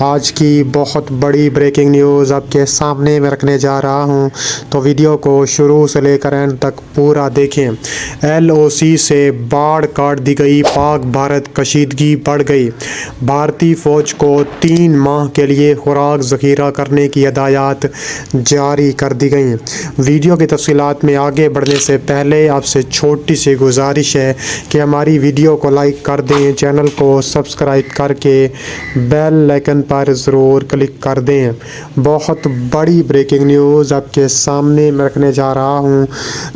آج کی بہت بڑی بریکنگ نیوز آپ کے سامنے میں رکھنے جا رہا ہوں، تو ویڈیو کو شروع سے لے کر اینڈ تک پورا دیکھیں۔ LOC سے باڑھ کاٹ دی گئی، پاک بھارت کشیدگی بڑھ گئی۔ بھارتی فوج کو 3 ماہ کے لیے خوراک ذخیرہ کرنے کی ہدایات جاری کر دی گئیں۔ ویڈیو کی تفصیلات میں آگے بڑھنے سے پہلے آپ سے چھوٹی سی گزارش ہے کہ ہماری ویڈیو کو لائک کر دیں، چینل کو سبسکرائب کر کے بیل آئکن پر ضرور کلک کر دیں۔ بہت بڑی بریکنگ نیوز آپ کے سامنے میں رکھنے جا رہا ہوں۔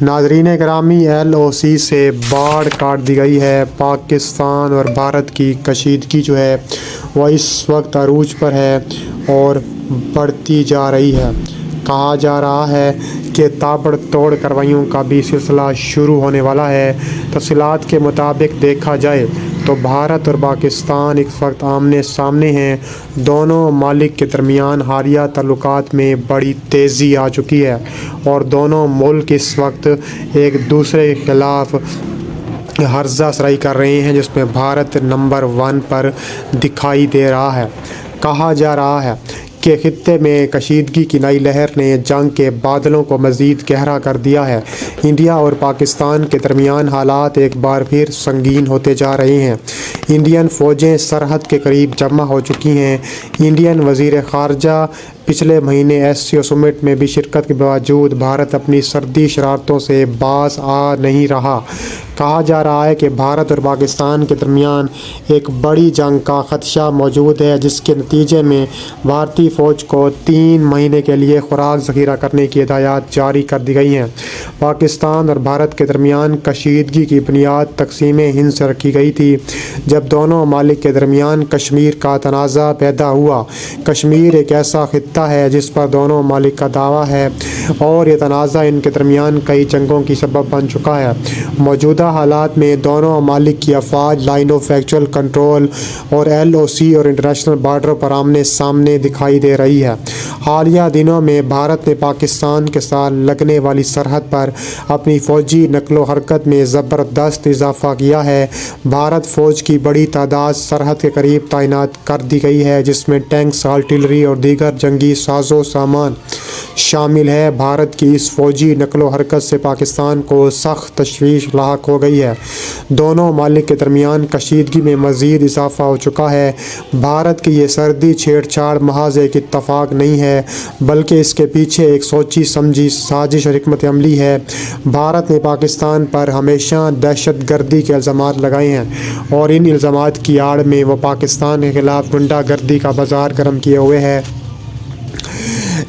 ناظرین گرامی، LOC سے باڑھ کاٹ دی گئی ہے۔ پاکستان اور بھارت کی کشیدگی جو ہے وہ اس وقت عروج پر ہے اور بڑھتی جا رہی ہے۔ کہا جا رہا ہے کہ تابڑ توڑ کارروائیوں کا بھی سلسلہ شروع ہونے والا ہے۔ تفصیلات کے مطابق دیکھا جائے تو بھارت اور پاکستان اس وقت آمنے سامنے ہیں۔ دونوں ممالک کے درمیان حالیہ تعلقات میں بڑی تیزی آ چکی ہے اور دونوں ملک اس وقت ایک دوسرے کے خلاف ہرزہ سرائی کر رہے ہیں، جس میں بھارت نمبر 1 پر دکھائی دے رہا ہے۔ کہا جا رہا ہے کہ خطے میں کشیدگی کی نئی لہر نے جنگ کے بادلوں کو مزید گہرا کر دیا ہے۔ انڈیا اور پاکستان کے درمیان حالات ایک بار پھر سنگین ہوتے جا رہے ہیں۔ انڈین فوجیں سرحد کے قریب جمع ہو چکی ہیں۔ انڈین وزیر خارجہ پچھلے مہینے SCO سمٹ میں بھی شرکت کے باوجود بھارت اپنی سرحدی شرارتوں سے باز آ نہیں رہا۔ کہا جا رہا ہے کہ بھارت اور پاکستان کے درمیان ایک بڑی جنگ کا خدشہ موجود ہے، جس کے نتیجے میں بھارتی فوج کو 3 مہینے کے لیے خوراک ذخیرہ کرنے کی ہدایات جاری کر دی گئی ہیں۔ پاکستان اور بھارت کے درمیان کشیدگی کی بنیاد تقسیم ہند سے رکھی گئی تھی، جب دونوں ممالک کے درمیان کشمیر کا تنازع پیدا ہوا۔ کشمیر ایک ایسا خطہ ہے جس پر دونوں ممالک کا دعویٰ ہے اور یہ تنازع ان کے درمیان کئی جنگوں کی سبب بن چکا ہے۔ موجودہ حالات میں دونوں ممالک کی افواج لائن آف ایکچوئل کنٹرول اور LOC اور انٹرنیشنل بارڈر پر آمنے سامنے دکھائی دے رہی ہے۔ حالیہ دنوں میں بھارت نے پاکستان کے ساتھ لگنے والی سرحد پر اپنی فوجی نقل و حرکت میں زبردست اضافہ کیا ہے۔ بھارت فوج کی بڑی تعداد سرحد کے قریب تعینات کر دی گئی ہے، جس میں ٹینکس، آرٹلری اور دیگر جنگی ساز و سامان شامل ہے۔ بھارت کی اس فوجی نقل و حرکت سے پاکستان کو سخت تشویش لاحق ہو گئی ہے۔ دونوں ممالک کے درمیان کشیدگی میں مزید اضافہ ہو چکا ہے۔ بھارت کی یہ سرحدی چھیڑ چھاڑ محض ایک اتفاق نہیں ہے، بلکہ اس کے پیچھے ایک سوچی سمجھی سازش اور حکمت عملی ہے۔ بھارت نے پاکستان پر ہمیشہ دہشت گردی کے الزامات لگائے ہیں اور ان الزامات کی آڑ میں وہ پاکستان کے خلاف غنڈہ گردی کا بازار گرم کیے ہوئے ہے۔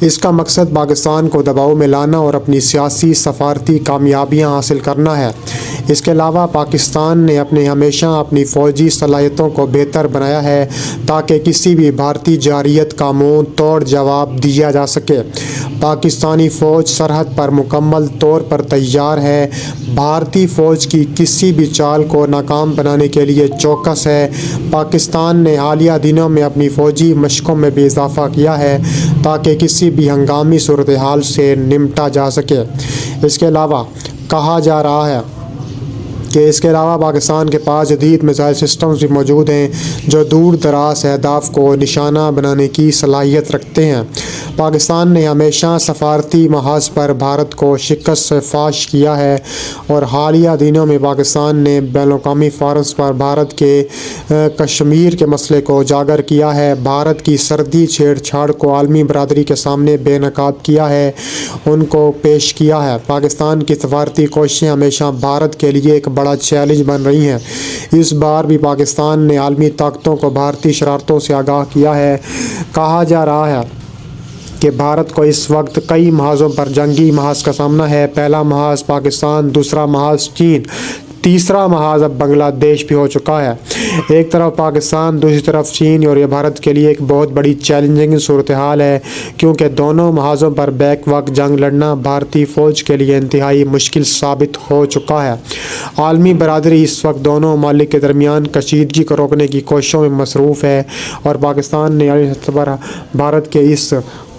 اس کا مقصد پاکستان کو دباؤ میں لانا اور اپنی سیاسی سفارتی کامیابیاں حاصل کرنا ہے۔ اس کے علاوہ پاکستان نے ہمیشہ اپنی فوجی صلاحیتوں کو بہتر بنایا ہے تاکہ کسی بھی بھارتی جارحیت کا منہ توڑ جواب دیا جا سکے۔ پاکستانی فوج سرحد پر مکمل طور پر تیار ہے۔ بھارتی فوج کی کسی بھی چال کو ناکام بنانے کے لیے چوکس ہے۔ پاکستان نے حالیہ دنوں میں اپنی فوجی مشقوں میں بھی اضافہ کیا ہے تاکہ کسی بھی ہنگامی صورتحال سے نمٹا جا سکے۔ اس کے علاوہ کہا جا رہا ہے کہ پاکستان کے پاس جدید میزائل سسٹمز بھی موجود ہیں جو دور دراز اہداف کو نشانہ بنانے کی صلاحیت رکھتے ہیں۔ پاکستان نے ہمیشہ سفارتی محاذ پر بھارت کو شکست سے فاش کیا ہے اور حالیہ دنوں میں پاکستان نے بین الاقوامی فورمز پر بھارت کے کشمیر کے مسئلے کو اجاگر کیا ہے، بھارت کی سرحدی چھیڑ چھاڑ کو عالمی برادری کے سامنے بے نقاب کیا ہے، ان کو پیش کیا ہے۔ پاکستان کی سفارتی کوششیں ہمیشہ بھارت کے لیے ایک بڑا چیلنج بن رہی ہیں۔ اس بار بھی پاکستان نے عالمی طاقتوں کو بھارتی شرارتوں سے آگاہ کیا ہے۔ کہا جا رہا ہے کہ بھارت کو اس وقت کئی محاذوں پر جنگی محاذ کا سامنا ہے۔ پہلا محاذ پاکستان، دوسرا محاذ چین، تیسرا محاذ اب بنگلہ دیش بھی ہو چکا ہے۔ ایک طرف پاکستان، دوسری طرف چین، اور یہ بھارت کے لیے ایک بہت بڑی چیلنجنگ صورتحال ہے، کیونکہ دونوں محاذوں پر بیک وقت جنگ لڑنا بھارتی فوج کے لیے انتہائی مشکل ثابت ہو چکا ہے۔ عالمی برادری اس وقت دونوں ممالک کے درمیان کشیدگی کو روکنے کی کوششوں میں مصروف ہے اور پاکستان نے عالمی سطح پر بھارت کے اس